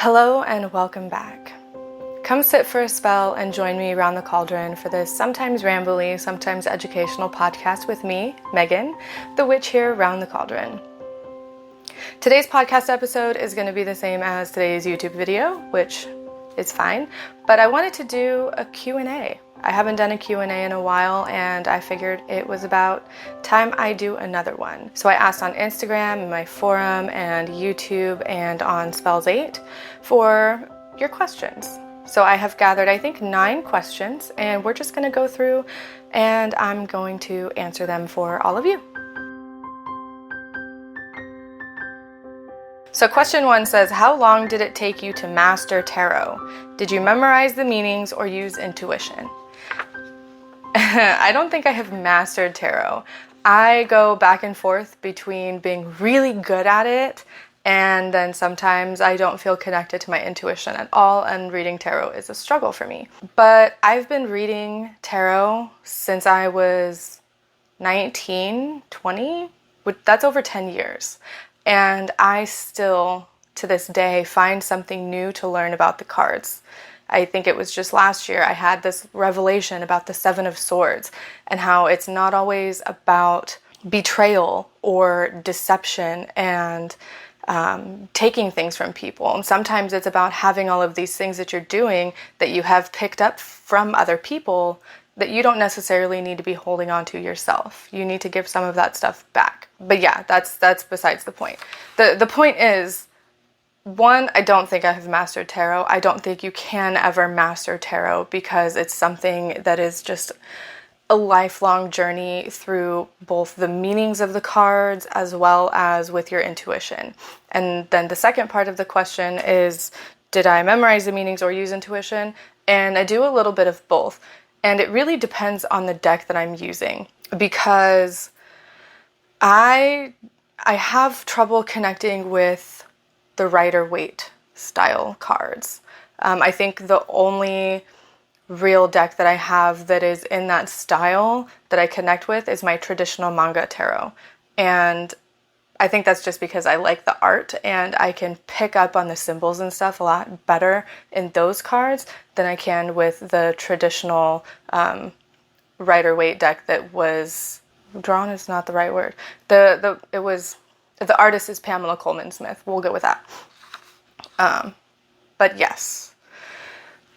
Hello and welcome back. Come sit for a spell and join me around the cauldron for this sometimes rambly, sometimes educational podcast with me, Megan, the witch here around the cauldron. Today's podcast episode is going to be the same as today's YouTube video, which is fine, but I wanted to do a Q&A. I haven't done a Q&A in a while, and I figured it was about time I do another one. So I asked on Instagram, and my forum, and YouTube, and on Spells8 for your questions. So I have gathered, I think, 9 questions, and we're just going to go through, and I'm going to answer them for all of you. So question 1 says, how long did it take you to master tarot? Did you memorize the meanings or use intuition? I don't think I have mastered tarot. I go back and forth between being really good at it and then sometimes I don't feel connected to my intuition at all, and reading tarot is a struggle for me. But I've been reading tarot since I was 19, 20. That's over 10 years. And I still, to this day, find something new to learn about the cards. I think it was just last year I had this revelation about the 7 of Swords and how it's not always about betrayal or deception and taking things from people. And sometimes it's about having all of these things that you're doing that you have picked up from other people that you don't necessarily need to be holding on to yourself. You need to give some of that stuff back. But yeah, that's besides the point. The point is, 1, I don't think I have mastered tarot. I don't think you can ever master tarot because it's something that is just a lifelong journey through both the meanings of the cards as well as with your intuition. And then the second part of the question is, did I memorize the meanings or use intuition? And I do a little bit of both. And it really depends on the deck that I'm using, because I have trouble connecting with the Rider-Waite style cards. I think the only real deck that I have that is in that style that I connect with is my traditional manga tarot. And I think that's just because I like the art and I can pick up on the symbols and stuff a lot better in those cards than I can with the traditional Rider-Waite deck that was drawn is not the right word. The artist is Pamela Coleman Smith. We'll go with that. But yes,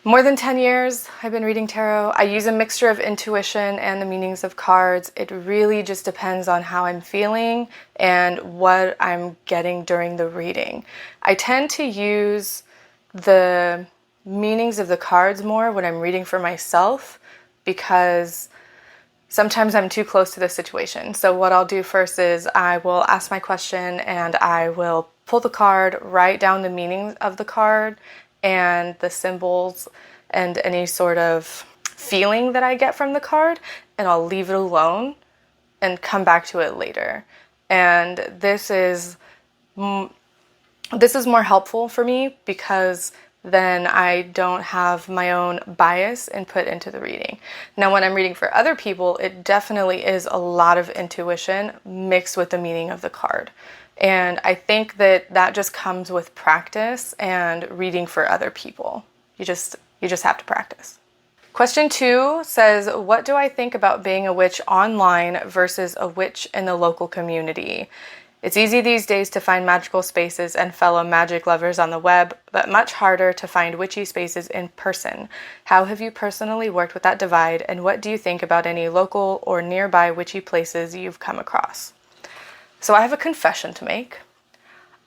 more than 10 years I've been reading tarot. I use a mixture of intuition and the meanings of cards. It really just depends on how I'm feeling and what I'm getting during the reading. I tend to use the meanings of the cards more when I'm reading for myself because sometimes I'm too close to the situation. So what I'll do first is I will ask my question and I will pull the card, write down the meaning of the card and the symbols and any sort of feeling that I get from the card, and I'll leave it alone and come back to it later. And this is more helpful for me because then I don't have my own bias input into the reading. Now, when I'm reading for other people, it definitely is a lot of intuition mixed with the meaning of the card. And I think that just comes with practice and reading for other people. You just have to practice. Question 2 says, what do I think about being a witch online versus a witch in the local community? It's easy these days to find magical spaces and fellow magic lovers on the web, but much harder to find witchy spaces in person. How have you personally worked with that divide, and what do you think about any local or nearby witchy places you've come across? So I have a confession to make.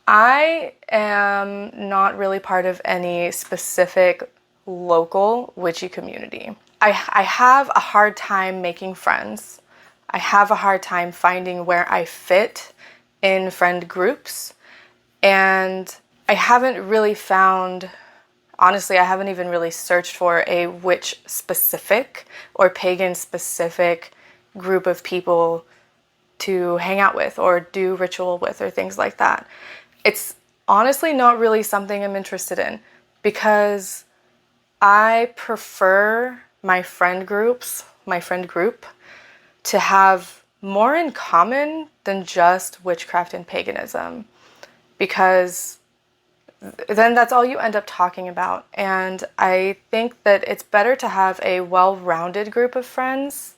I am not really part of any specific local witchy community. I have a hard time making friends. I have a hard time finding where I fit in friend groups, and I haven't really found, honestly, I haven't even really searched for a witch specific or pagan specific group of people to hang out with or do ritual with or things like that. It's honestly not really something I'm interested in because I prefer my friend group to have more in common than just witchcraft and paganism, because then that's all you end up talking about. And I think that it's better to have a well-rounded group of friends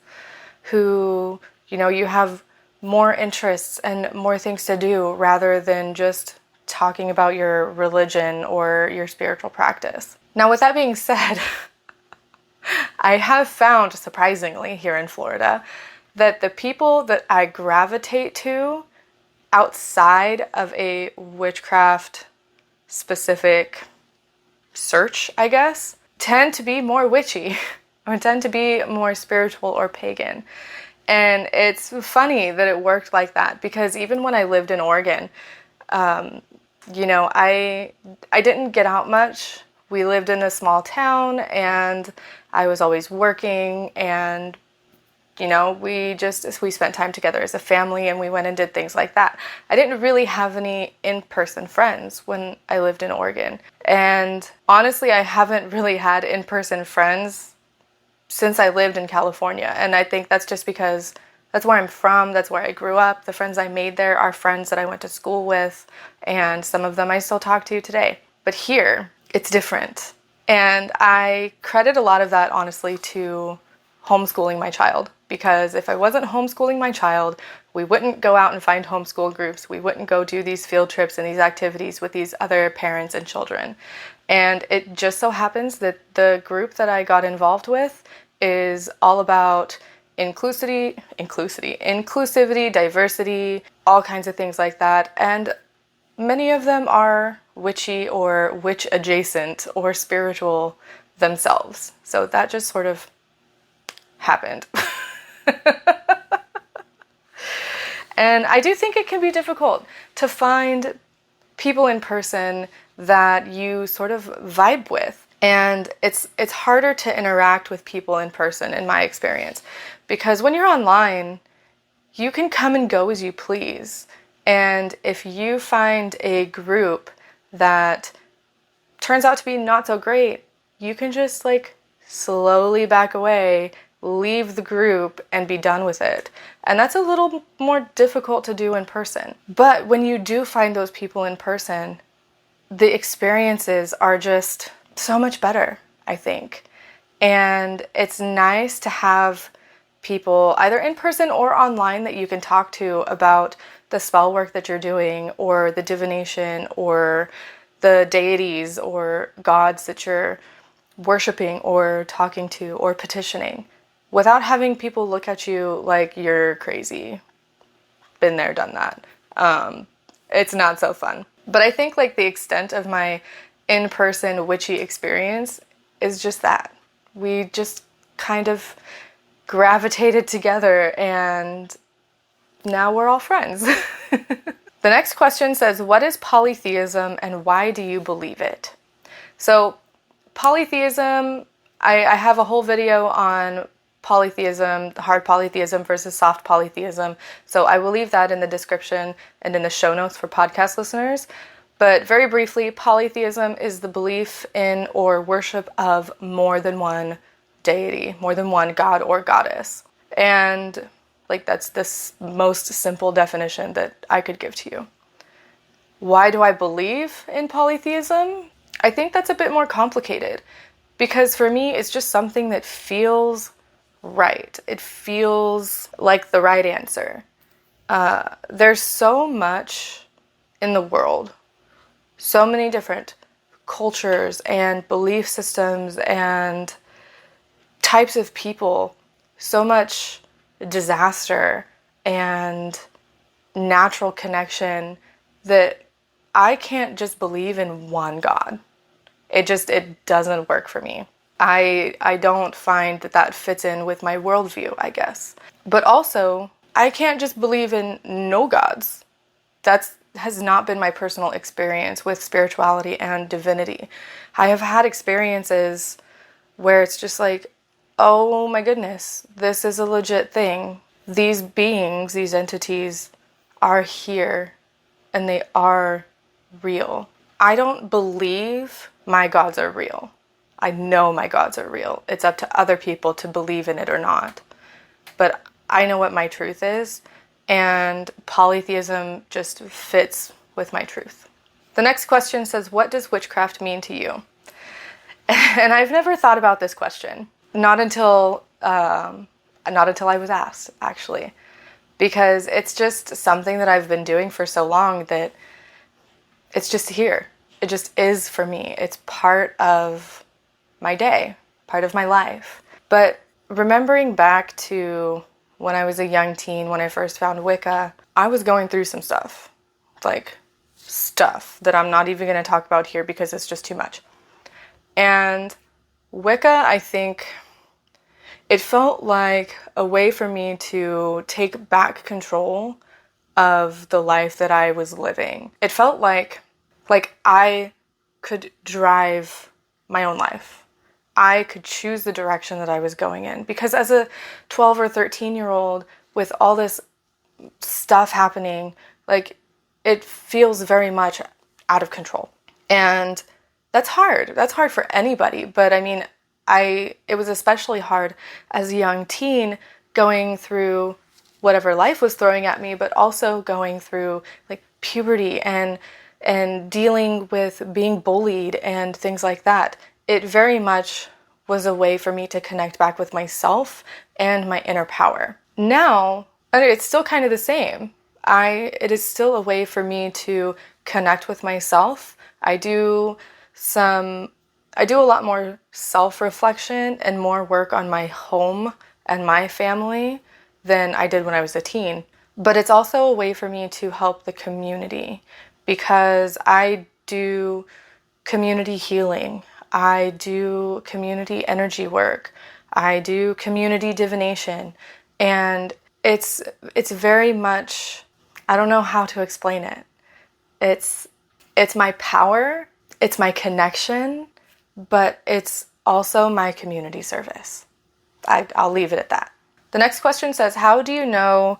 who, you have more interests and more things to do rather than just talking about your religion or your spiritual practice. Now, with that being said, I have found, surprisingly, here in Florida, that the people that I gravitate to outside of a witchcraft specific search, I guess, tend to be more witchy or tend to be more spiritual or pagan. And it's funny that it worked like that, because even when I lived in Oregon, I didn't get out much. We lived in a small town and I was always working, and we spent time together as a family, and we went and did things like that. I didn't really have any in-person friends when I lived in Oregon. And honestly, I haven't really had in-person friends since I lived in California. And I think that's just because that's where I'm from, that's where I grew up. The friends I made there are friends that I went to school with, and some of them I still talk to today. But here, it's different. And I credit a lot of that, honestly, to homeschooling my child. Because if I wasn't homeschooling my child, we wouldn't go out and find homeschool groups. We wouldn't go do these field trips and these activities with these other parents and children. And it just so happens that the group that I got involved with is all about inclusivity, diversity, all kinds of things like that. And many of them are witchy or witch adjacent or spiritual themselves. So that just sort of happened. And I do think it can be difficult to find people in person that you sort of vibe with. And it's harder to interact with people in person, in my experience, because when you're online, you can come and go as you please. And if you find a group that turns out to be not so great, you can just slowly back away, leave the group, and be done with it. And that's a little more difficult to do in person. But when you do find those people in person, the experiences are just so much better, I think. And it's nice to have people either in person or online that you can talk to about the spell work that you're doing, or the divination, or the deities or gods that you're worshiping or talking to or petitioning, without having people look at you like you're crazy. Been there, done that. It's not so fun. But I think the extent of my in-person witchy experience is just that. We just kind of gravitated together, and now we're all friends. The next question says, what is polytheism and why do you believe it? So polytheism, I have a whole video on polytheism, hard polytheism versus soft polytheism. So I will leave that in the description and in the show notes for podcast listeners. But very briefly, polytheism is the belief in or worship of more than one deity, more than one god or goddess. And that's the most simple definition that I could give to you. Why do I believe in polytheism? I think that's a bit more complicated, because for me, it's just something that feels right. It feels like the right answer. There's so much in the world, so many different cultures and belief systems and types of people, so much disaster and natural connection that I can't just believe in one God. It doesn't work for me. I don't find that fits in with my worldview, I guess. But also, I can't just believe in no gods. That has not been my personal experience with spirituality and divinity. I have had experiences where it's just oh my goodness, this is a legit thing. These beings, these entities are here and they are real. I don't believe my gods are real. I know my gods are real. It's up to other people to believe in it or not. But I know what my truth is, and polytheism just fits with my truth. The next question says, what does witchcraft mean to you? And I've never thought about this question. Not until I was asked, actually. Because it's just something that I've been doing for so long that it's just here. It just is for me. It's part of my day, part of my life. But remembering back to when I was a young teen, when I first found Wicca, I was going through some stuff. Like, stuff that I'm not even going to talk about here because it's just too much. And Wicca, I think, it felt like a way for me to take back control of the life that I was living. It felt like I could drive my own life. I could choose the direction that I was going in. Because as a 12 or 13-year-old with all this stuff happening, like, it feels very much out of control. And that's hard. That's hard for anybody. But I mean, it was especially hard as a young teen going through whatever life was throwing at me, but also going through like puberty and dealing with being bullied and things like that. It very much was a way for me to connect back with myself and my inner power. Now, it's still kind of the same. It is still a way for me to connect with myself. I do a lot more self-reflection and more work on my home and my family than I did when I was a teen. But it's also a way for me to help the community because I do community healing. I do community energy work. I do community divination. And it's very much, I don't know how to explain it. It's my power, it's my connection, but it's also my community service. I'll leave it at that. The next question says, how do you know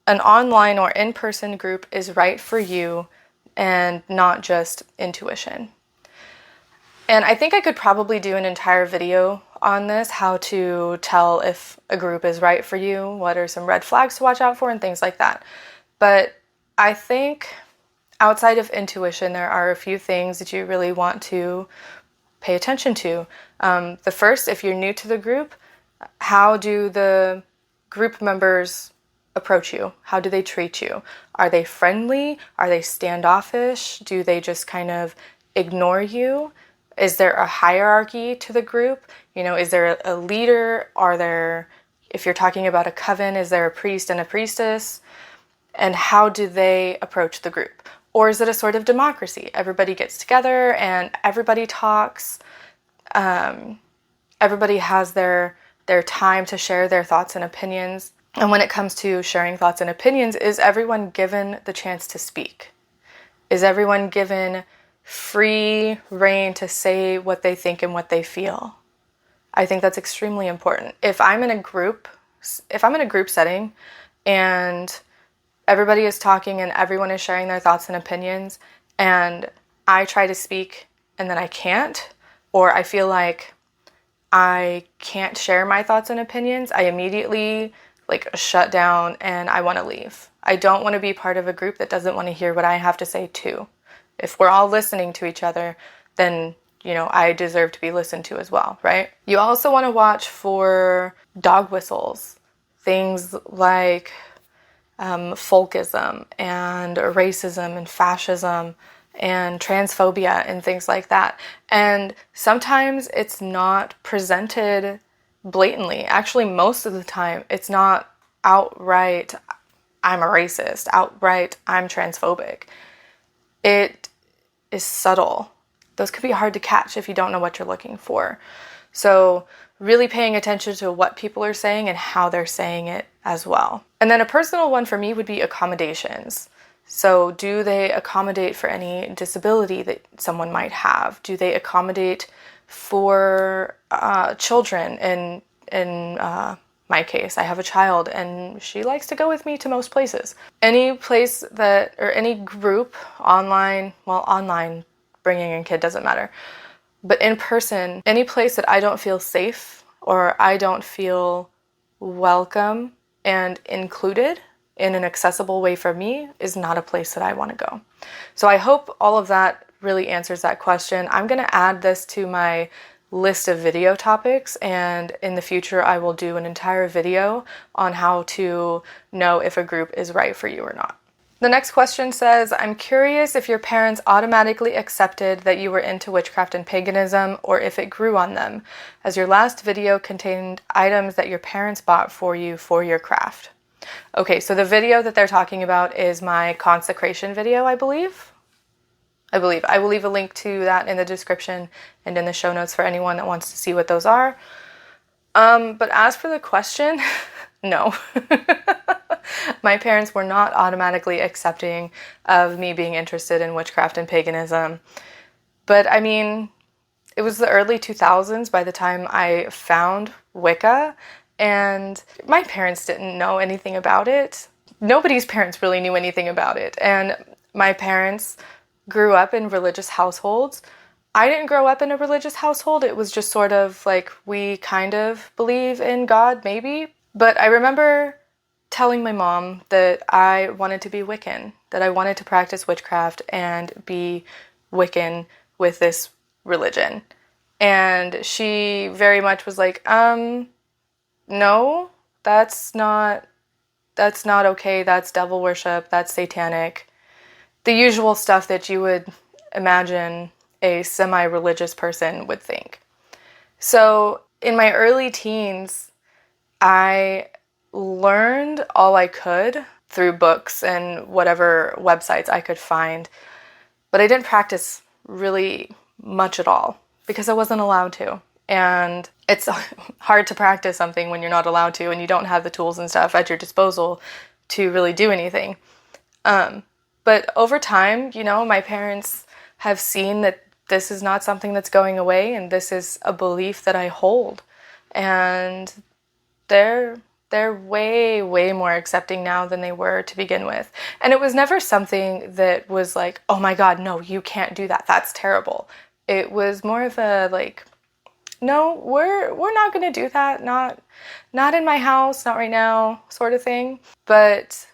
an online or in-person group is right for you and not just intuition? And I think I could probably do an entire video on this, how to tell if a group is right for you, what are some red flags to watch out for, and things like that. But I think outside of intuition, there are a few things that you really want to pay attention to. The first, if you're new to the group, how do the group members approach you? How do they treat you? Are they friendly? Are they standoffish? Do they just kind of ignore you? Is there a hierarchy to the group? You know, is there a leader? If you're talking about a coven, is there a priest and a priestess? And how do they approach the group? Or is it a sort of democracy? Everybody gets together and everybody talks. Everybody has their time to share their thoughts and opinions. And when it comes to sharing thoughts and opinions, is everyone given the chance to speak? Is everyone given free reign to say what they think and what they feel? I think that's extremely important. If I'm in a group setting and everybody is talking and everyone is sharing their thoughts and opinions and I try to speak and then I can't, or I feel like I can't share my thoughts and opinions, I immediately shut down and I want to leave. I don't want to be part of a group that doesn't want to hear what I have to say too. If we're all listening to each other, then, I deserve to be listened to as well, right? You also want to watch for dog whistles, things like folkism and racism and fascism and transphobia and things like that. And sometimes it's not presented blatantly. Actually, most of the time, it's not outright, I'm a racist, outright, I'm transphobic. It is subtle. Those could be hard to catch if you don't know what you're looking for. So really paying attention to what people are saying and how they're saying it as well. And then a personal one for me would be accommodations. So do they accommodate for any disability that someone might have? Do they accommodate for children? In my case, I have a child and she likes to go with me to most places. Any place or any group online, bringing in kid doesn't matter. But in person, any place that I don't feel safe or I don't feel welcome and included in an accessible way for me is not a place that I want to go. So I hope all of that really answers that question. I'm going to add this to my list of video topics, and in the future I will do an entire video on how to know if a group is right for you or not. The next question says, I'm curious if your parents automatically accepted that you were into witchcraft and paganism, or if it grew on them, as your last video contained items that your parents bought for you for your craft. Okay, so the video that they're talking about is my consecration video, I believe. I will leave a link to that in the description and in the show notes for anyone that wants to see what those are. But as for the question, no. My parents were not automatically accepting of me being interested in witchcraft and paganism. But I mean, it was the early 2000s by the time I found Wicca, and my parents didn't know anything about it. Nobody's parents really knew anything about it. And my parents grew up in religious households. I didn't grow up in a religious household. It was just sort of like, we kind of believe in God, maybe. But I remember telling my mom that I wanted to be Wiccan, that I wanted to practice witchcraft and be Wiccan with this religion. And she very much was like, no, that's not okay. That's devil worship. That's satanic. The usual stuff that you would imagine a semi-religious person would think. So in my early teens, I learned all I could through books and whatever websites I could find, but I didn't practice really much at all because I wasn't allowed to. And it's hard to practice something when you're not allowed to and you don't have the tools and stuff at your disposal to really do anything. But over time, you know, my parents have seen that this is not something that's going away, and this is a belief that I hold. And they're way, way more accepting now than they were to begin with. And it was never something that was like, oh my God, no, you can't do that. That's terrible. It was more of a like, no, we're not going to do that. Not in my house, not right now, sort of thing. But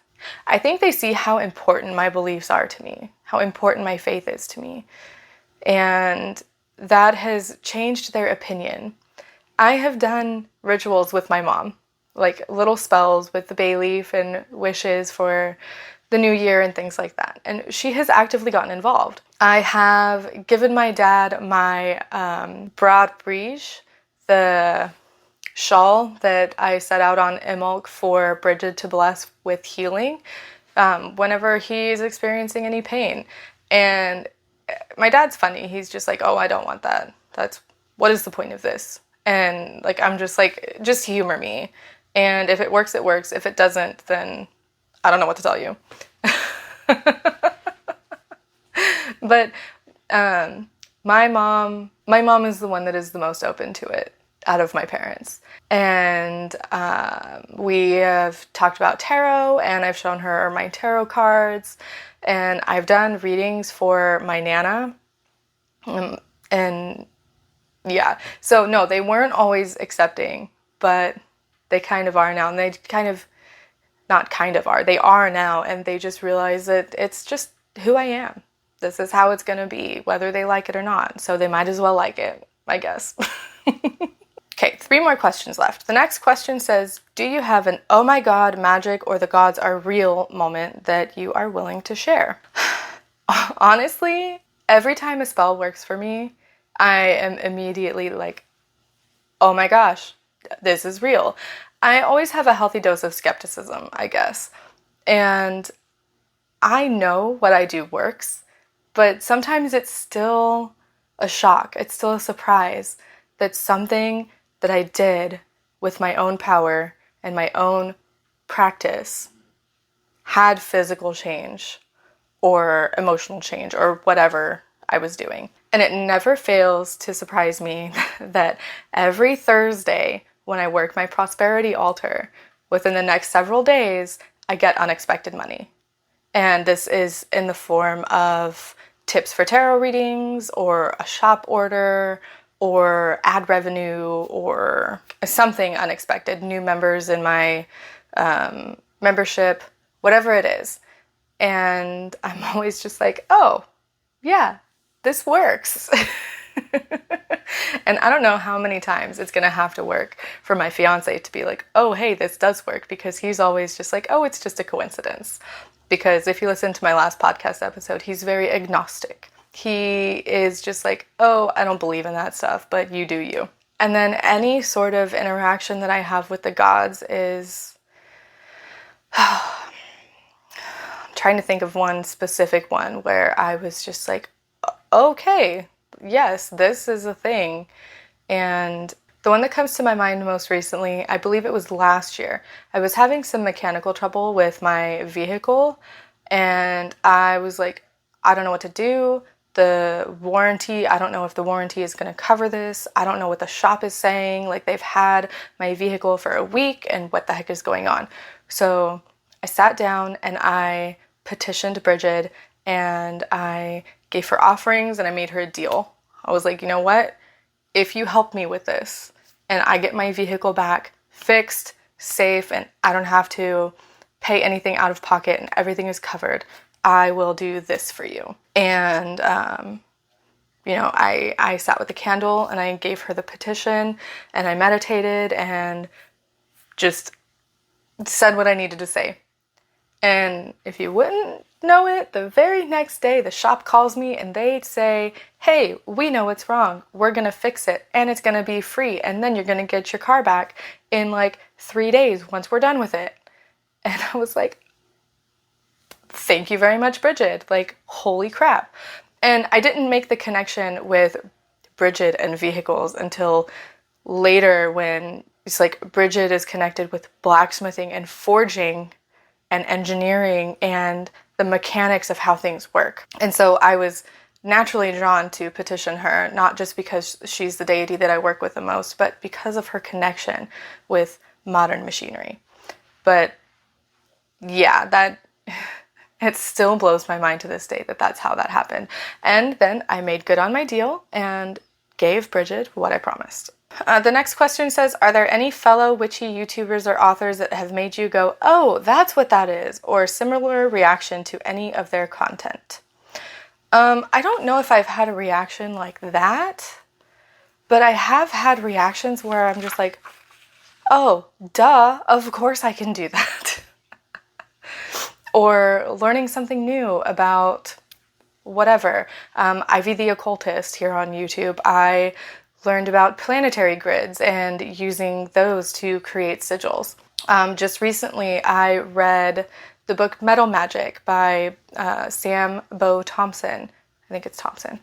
I think they see how important my beliefs are to me, how important my faith is to me. And that has changed their opinion. I have done rituals with my mom, like little spells with the bay leaf and wishes for the new year and things like that. And she has actively gotten involved. I have given my dad my Brad Brige, the shawl that I set out on Imulk for Bridget to bless with healing whenever he's experiencing any pain. And my dad's funny. He's just like, oh, I don't want that. What is the point of this? And like, I'm just like, just humor me. And if it works, it works. If it doesn't, then I don't know what to tell you. But my mom is the one that is the most open to it out of my parents. And we have talked about tarot, and I've shown her my tarot cards, and I've done readings for my Nana. And yeah, so no, they weren't always accepting, but they kind of are now. And they they are now, and they just realize that it's just who I am. This is how it's going to be, whether they like it or not. So they might as well like it, I guess. Okay, 3 more questions left. The next question says, do you have an oh my god, magic or the gods are real moment that you are willing to share? Honestly, every time a spell works for me, I am immediately like, oh my gosh, this is real. I always have a healthy dose of skepticism, I guess. And I know what I do works, but sometimes it's still a shock. It's still a surprise that something that I did with my own power and my own practice had physical change or emotional change or whatever I was doing. And it never fails to surprise me that every Thursday when I work my prosperity altar, within the next several days, I get unexpected money. And this is in the form of tips for tarot readings or a shop order or ad revenue or something unexpected, new members in my membership, whatever it is. And I'm always just like, oh, yeah, this works. And I don't know how many times it's gonna have to work for my fiance to be like, oh, hey, this does work, because he's always just like, oh, it's just a coincidence. Because if you listen to my last podcast episode, he's very agnostic. He is just like, oh, I don't believe in that stuff, but you do you. And then any sort of interaction that I have with the gods is, I'm trying to think of one specific one where I was just like, okay, yes, this is a thing. And the one that comes to my mind most recently, I believe it was last year. I was having some mechanical trouble with my vehicle, and I was like, I don't know what to do. The warranty, I don't know if the warranty is going to cover this. I don't know what the shop is saying. Like, they've had my vehicle for a week, and what the heck is going on? So I sat down and I petitioned Bridget, and I gave her offerings, and I made her a deal. I was like, you know what? If you help me with this and I get my vehicle back fixed, safe, and I don't have to pay anything out of pocket and everything is covered, I will do this for you. And, I sat with the candle and I gave her the petition, and I meditated and just said what I needed to say. And if you wouldn't know it, the very next day the shop calls me and they say, hey, we know what's wrong. We're going to fix it, and it's going to be free. And then you're going to get your car back in like 3 days once we're done with it. And I was like, thank you very much, Bridget. Like, holy crap. And I didn't make the connection with Bridget and vehicles until later, when it's like Bridget is connected with blacksmithing and forging and engineering and the mechanics of how things work. And so I was naturally drawn to petition her, not just because she's the deity that I work with the most, but because of her connection with modern machinery. But yeah, that it still blows my mind to this day that that's how that happened. And then I made good on my deal and gave Bridget what I promised. The next question says, are there any fellow witchy YouTubers or authors that have made you go, oh, that's what that is, or similar reaction to any of their content? I don't know if I've had a reaction like that, but I have had reactions where I'm just like, oh, duh, of course I can do that. Or learning something new about whatever. Ivy the Occultist here on YouTube, I learned about planetary grids and using those to create sigils. Just recently, I read the book Metal Magic by Sam Bo Thompson. I think it's Thompson.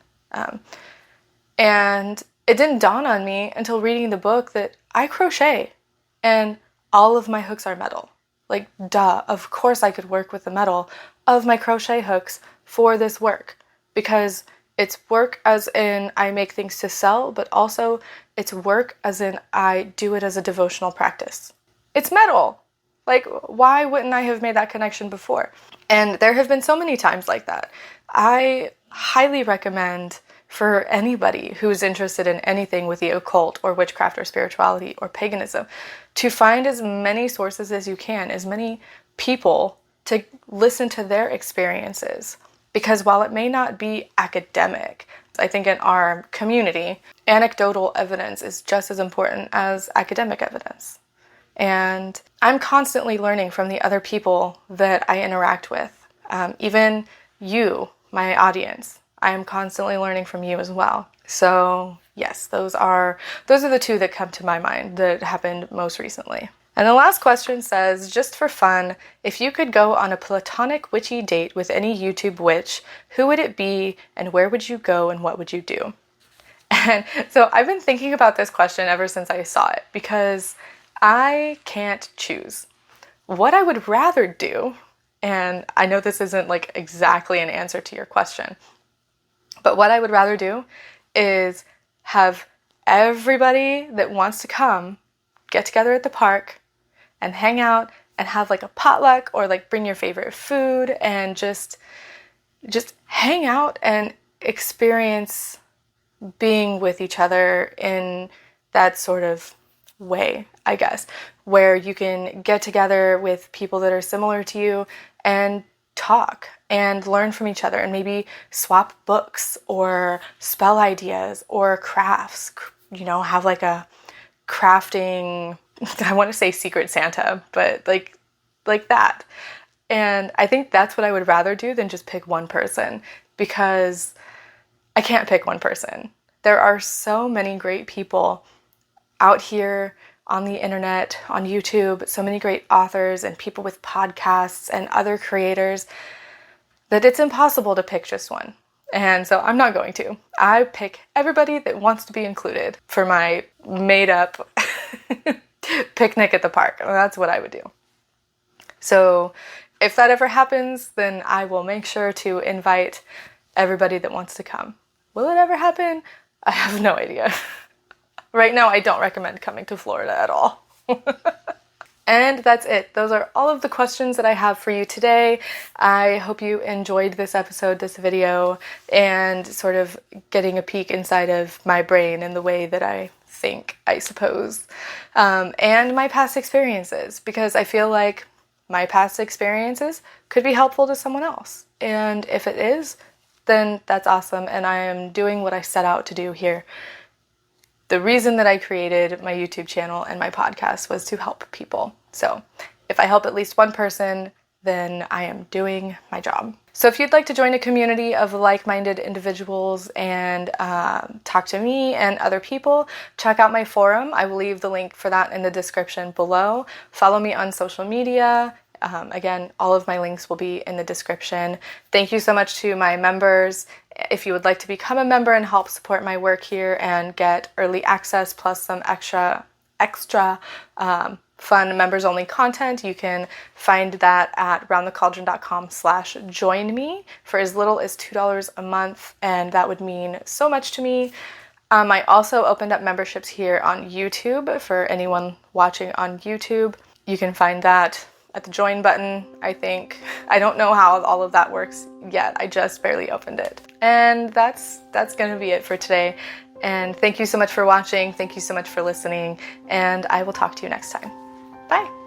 And it didn't dawn on me until reading the book that I crochet and all of my hooks are metal. Like, duh, of course I could work with the metal of my crochet hooks for this work, because it's work as in I make things to sell, but also it's work as in I do it as a devotional practice. It's metal. Like, why wouldn't I have made that connection before? And there have been so many times like that. I highly recommend for anybody who's interested in anything with the occult or witchcraft or spirituality or paganism to find as many sources as you can, as many people to listen to their experiences. Because while it may not be academic, I think in our community, anecdotal evidence is just as important as academic evidence. And I'm constantly learning from the other people that I interact with. Even you, my audience, I am constantly learning from you as well. So yes, those are the two that come to my mind that happened most recently. And the last question says, just for fun, if you could go on a platonic witchy date with any YouTube witch, who would it be and where would you go and what would you do? And so I've been thinking about this question ever since I saw it, because I can't choose. What I would rather do, and I know this isn't like exactly an answer to your question, but what I would rather do is have everybody that wants to come get together at the park and hang out and have like a potluck, or like bring your favorite food and just hang out and experience being with each other in that sort of way, I guess, where you can get together with people that are similar to you and talk and learn from each other and maybe swap books or spell ideas or crafts, have like a crafting, I want to say Secret Santa, but like that. And I think that's what I would rather do than just pick one person, because I can't pick one person. There are so many great people out here on the internet, on YouTube, so many great authors and people with podcasts and other creators that it's impossible to pick just one. And so I'm not going to. I pick everybody that wants to be included for my made up picnic at the park. That's what I would do. So if that ever happens, then I will make sure to invite everybody that wants to come. Will it ever happen? I have no idea. Right now, I don't recommend coming to Florida at all. And that's it. Those are all of the questions that I have for you today. I hope you enjoyed this episode, this video, and sort of getting a peek inside of my brain and the way that I think, I suppose, and my past experiences, because I feel like my past experiences could be helpful to someone else. And if it is, then that's awesome, and I am doing what I set out to do here. The reason that I created my YouTube channel and my podcast was to help people. So if I help at least one person, then I am doing my job. So if you'd like to join a community of like-minded individuals and talk to me and other people, check out my forum. I will leave the link for that in the description below. Follow me on social media. Again, all of my links will be in the description. Thank you so much to my members. If you would like to become a member and help support my work here and get early access plus some extra fun members-only content, you can find that at roundthecauldron.com/join-me for as little as $2 a month, and that would mean so much to me. I also opened up memberships here on YouTube for anyone watching on YouTube. You can find that at the join button, I think. I don't know how all of that works yet. I just barely opened it. And that's gonna be it for today. And thank you so much for watching. Thank you so much for listening. And I will talk to you next time. Bye.